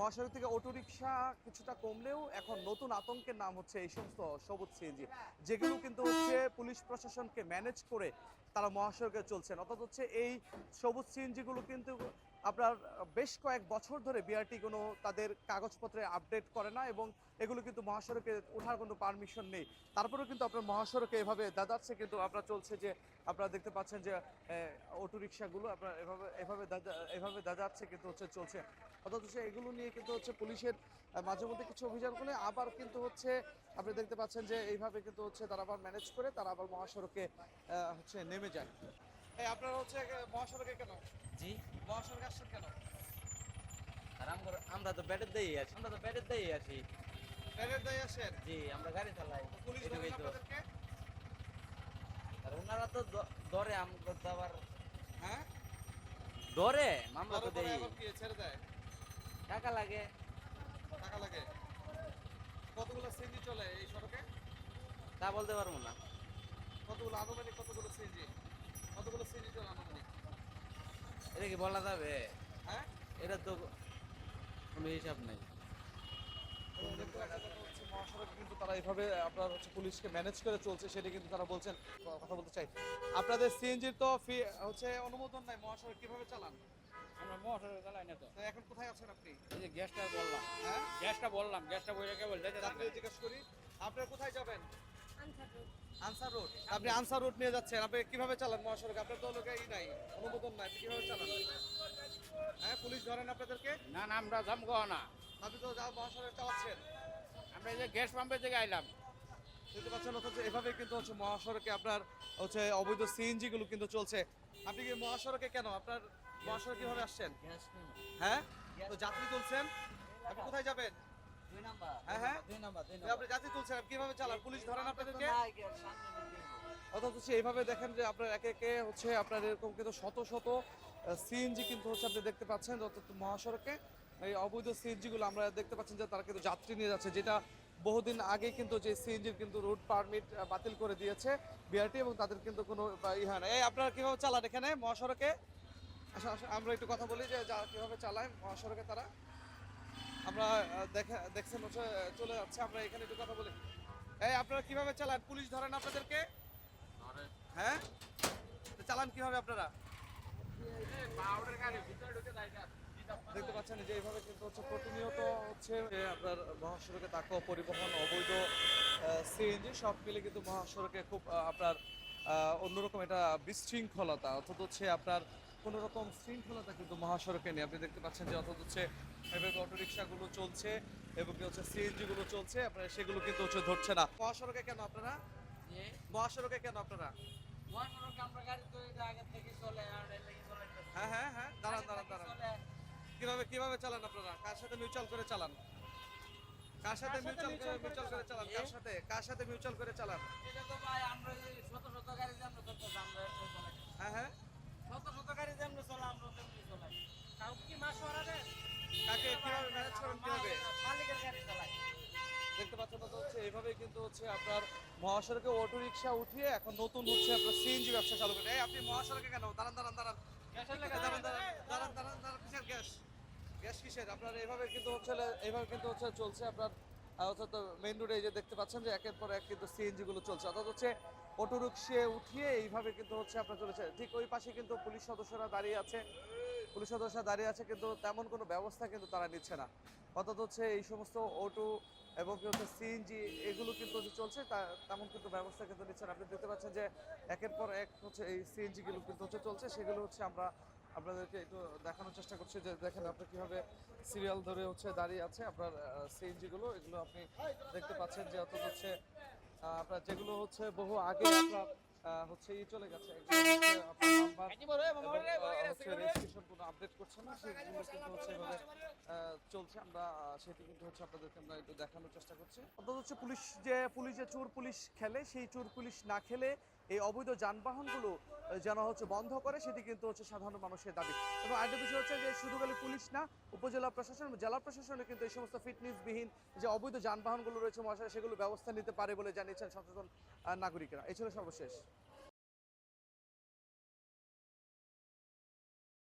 মহাসড়ক থেকে অটোরিকশা কিছুটা কমলেও এখন নতুন আতঙ্কের নাম হচ্ছে এই সমস্ত সবুজ সিএনজি, যেগুলো কিন্তু হচ্ছে পুলিশ প্রশাসনকে ম্যানেজ করে তারা মহাসড়কে চলছেন। অর্থাৎ হচ্ছে এই সবুজ সিএনজিগুলো কিন্তু আপনার বেশ কয়েক বছর ধরে বিআরটি কোনো তাদের কাগজপত্রে আপডেট করে না, এবং এগুলো কিন্তু মহাসড়কে ওঠার কোনো পারমিশন নেই। তারপরেও কিন্তু আপনার মহাসড়কে এভাবে দাদাচ্ছে কিন্তু আপনার চলছে, যে আপনারা দেখতে পাচ্ছেন যে অটোরিকশাগুলো আপনার এভাবে দাদাচ্ছে কিন্তু হচ্ছে চলছে। অর্থাৎ হচ্ছে এগুলো নিয়ে কিন্তু হচ্ছে পুলিশের মাঝে মধ্যে কিছু অভিযান করলে আবার কিন্তু হচ্ছে আপনি দেখতে পাচ্ছেন যে এইভাবে কিন্তু হচ্ছে তারা আবার ম্যানেজ করে তারা আবার মহাসড়কে হচ্ছে নেমে যায়। এই আপনারা হচ্ছে মহাসড়কে কেন জি মহাসড়কে আসছেন কেন? আর আমরা তো ব্যাটের দেই আসি। ব্যারের দায় আসেন? জি আমরা গাড়ি চালাই পুলিশ ধরেন এটুকুই তো। আপনাদেরকে? আর ওনারা তো ধরে আমগো তো আবার হ্যাঁ, ধরে মামলা তো ধরার পরে দেই, আবার কি ছেড়ে দেয়? টাকা লাগে। টাকা লাগে? কতগুলো সিএনজি চলে এই সড়কে? তা বলতে পারবো না। কতগুলো আনুমানিক, কতগুলো সিএনজি, কতগুলো সিএনজি চলে আনুমানিক? এটা কি বলা যাবে? হ্যাঁ, এটা তো কোনো হিসাব নেই। এবং দেখতে পাচ্ছেন হচ্ছে মহাসড়কে কিন্তু তারা এইভাবে আপনার হচ্ছে পুলিশকে ম্যানেজ করে চলছে, সেটা কিন্তু তারা বলছেন। কথা বলতে চাই, আপনাদের সিএনজির তো ফি হচ্ছে অনুমোদন নাই, মহাসড়ক কিভাবে চালান? আমরা মোটর চালাই না তো। তো এখন কোথায় আছেন আপনি? এই যে গ্যাসটা বললাম, হ্যাঁ, গ্যাসটা বইরে কেবল যেতে আপনি জিজ্ঞেস করি, আপনারা কোথায় যাবেন? Answer road. আপনি আনসার রোড নিয়ে যাচ্ছেন, আপনি কিভাবে চালান মহাসড়ক? আপনার তো লোকে নাই, অনুমোদন নাই, আপনি কিভাবে চালান? হ্যাঁ, পুলিশ ধরেন আপনাদেরকে? না না আমরা যাম গো না। আপনি তো যা মহাসড়ক চালাচ্ছেন, আমরা এই যে গ্যাস পাম্পের থেকে আইলাম। দেখতে পাচ্ছেন। অথচ এভাবে কিন্তু হচ্ছে মহাসড়কে আপনার হচ্ছে অবৈধ সিএনজি গুলো কিন্তু চলছে। আপনি কি মহাসড়কে কেন, আপনার মহাসড়কে কিভাবে আসছেন? হ্যাঁ, তো যাত্রী তুলছেন, আপনি কোথায় যাবেন? হ্যাঁ হ্যাঁ, আপনি যাত্রী তুলছেন, আপনি কিভাবে চালান? পুলিশ ধরেন আপনাদেরকে? অর্থাৎ হচ্ছে এইভাবে দেখেন যে আপনার একে একে হচ্ছে আপনার এরকম কিন্তু শত শত সিএনজি কিন্তু হচ্ছে আপনি দেখতে পাচ্ছেন। অর্থাৎ মহাসড়কে এই অবৈধ সিএনজি গুলো আমরা দেখতে পাচ্ছেন যে তারা কিন্তু যাত্রী নিয়ে যাচ্ছে, যেটা বহুদিন আগে কিন্তু যে সিএনজির কিন্তু রুট পারমিট বাতিল করে দিয়েছে বিআরটি, এবং তাদের কিন্তু কোনো ইহা নাই। এই আপনারা কিভাবে চালান এখানে মহাসড়কে? আসা আসা আমরা একটু কথা বলি যে যা কিভাবে চালায় মহাসড়কে তারা। আমরা দেখছেন হচ্ছে চলে যাচ্ছে, আমরা এখানে একটু কথা বলি। এই আপনারা কিভাবে চালান? পুলিশ ধরেন আপনাদেরকে? হ্যাঁ, তো চালান কিভাবে আপনারা? দেখতে পাচ্ছেন যে এইভাবে কিন্তু হচ্ছে প্রতিনিয়ত হচ্ছে আপনার মহাসড়কে তাকে পরিবহন অবৈধ সিএনজি সব মিলে কিন্তু মহাসড়কে খুব আপনার অন্যরকম এটা বিশৃঙ্খলতা, অর্থাৎ হচ্ছে আপনার কোনো রকম শৃঙ্খলতা কিন্তু মহাসড়কে নেই। আপনি দেখতে পাচ্ছেন যে অর্থাৎ হচ্ছে এভাবে অটোরিকশাগুলো চলছে এবং কি হচ্ছে সিএনজি গুলো চলছে, আপনার সেগুলো কিন্তু হচ্ছে ধরছে না। মহাসড়কে কেন আপনারা? মহাসড়কে কেন আপনারা? আমরা গাড়ি তো আগে থেকে চলে আর হ্যাঁ হ্যাঁ হ্যাঁ, দাঁড়ান দাঁড়ান দাঁড়ান। কিভাবে কিভাবে চালান আপনারা? কার সাথে মিউচুয়াল করে চালান? কার সাথে মিউচুয়াল করে চালান? কার সাথে মিউচুয়াল করে চালান? এটা তো ভাই আমরা এই শত শত গাড়ি যে আমরা করতে আমরা চলাই, হ্যাঁ হ্যাঁ, শত শত গাড়ি যে আমরা চলাই আমরা তেমনি চলাই। কাউকে কি মাস ওরা কাকে কিভাবে ম্যানেজ করেন কিভাবে? মালিকের গাড়ি চালাই। দেখতে পাচ্ছেন তো হচ্ছে এইভাবে কিন্তু হচ্ছে আপনার মহাসড়কে অটো রিকশা উঠিয়ে এখন নতুন হচ্ছে আপনার সিএনজি ব্যবসা চালু করে। এই আপনি মহাসড়কে কেন? দাঁড়ান দাঁড়ান দাঁড়ান দাঁড়ান দাঁড়ান দাঁড়ান দাঁড়ান, কিসের গ্যাস? গ্যাস কিসের? আপনার এইভাবে কিন্তু হচ্ছে চলছে আপনার অর্থাৎ মেইন রোডে এই যে দেখতে পাচ্ছেন যে একের পর এক কিন্তু সিএনজি গুলো চলছে, অর্থাৎ হচ্ছে অটো রিকশা উঠিয়ে এইভাবে কিন্তু হচ্ছে আপনার চলেছে। ঠিক ওই পাশে কিন্তু পুলিশ সদস্যরা দাঁড়িয়ে আছে, কিন্তু তেমন কোনো ব্যবস্থা কিন্তু তারা নিচ্ছে না। অর্থাৎ হচ্ছে এই সমস্ত অটো এবং কি হচ্ছে সিএনজি এগুলো কিন্তু যে চলছে তেমন কিন্তু ব্যবস্থা কিন্তু নিচ্ছে না। আপনি দেখতে পাচ্ছেন যে একের পর এক হচ্ছে এই সিএনজি গুলো কিন্তু হচ্ছে চলছে, সেগুলো হচ্ছে আমরা আপনাদেরকে একটু দেখানোর চেষ্টা করছি যে দেখেন আপনি কিভাবে সিরিয়াল ধরে হচ্ছে দাঁড়িয়ে আছে আপনার সিএনজি গুলো। এগুলো আপনি দেখতে পাচ্ছেন যে অর্থাৎ হচ্ছে আপনার যেগুলো হচ্ছে বহু আগে আপনার হচ্ছে চলে গেছে, আপনার নাম্বার হচ্ছে রেজিস্ট্রেশন কোনো আপডেট করছে না, সেগুলো কিন্তু হচ্ছে এভাবে চলছে। আমরা সেটি কিন্তু হচ্ছে আপনাদেরকে আমরা একটু দেখানোর চেষ্টা করছি। অর্থাৎ হচ্ছে পুলিশ যে চোর পুলিশ খেলে, সেই চোর পুলিশ না খেলে এই অবৈধ যানবাহনগুলো যেন হচ্ছে বন্ধ করে, সেটি কিন্তু হচ্ছে সাধারণ মানুষের দাবি। এবং আরেকটা বিষয় হচ্ছে যে শুধু খালি পুলিশ না, উপজেলা প্রশাসন, জেলা প্রশাসনে কিন্তু এই সমস্ত ফিটনেসবিহীন যে অবৈধ যানবাহনগুলো রয়েছে মহাশয়, সেগুলো ব্যবস্থা নিতে পারে বলে জানিয়েছেন সচেতন নাগরিকরা। এই ছিল সর্বশেষ।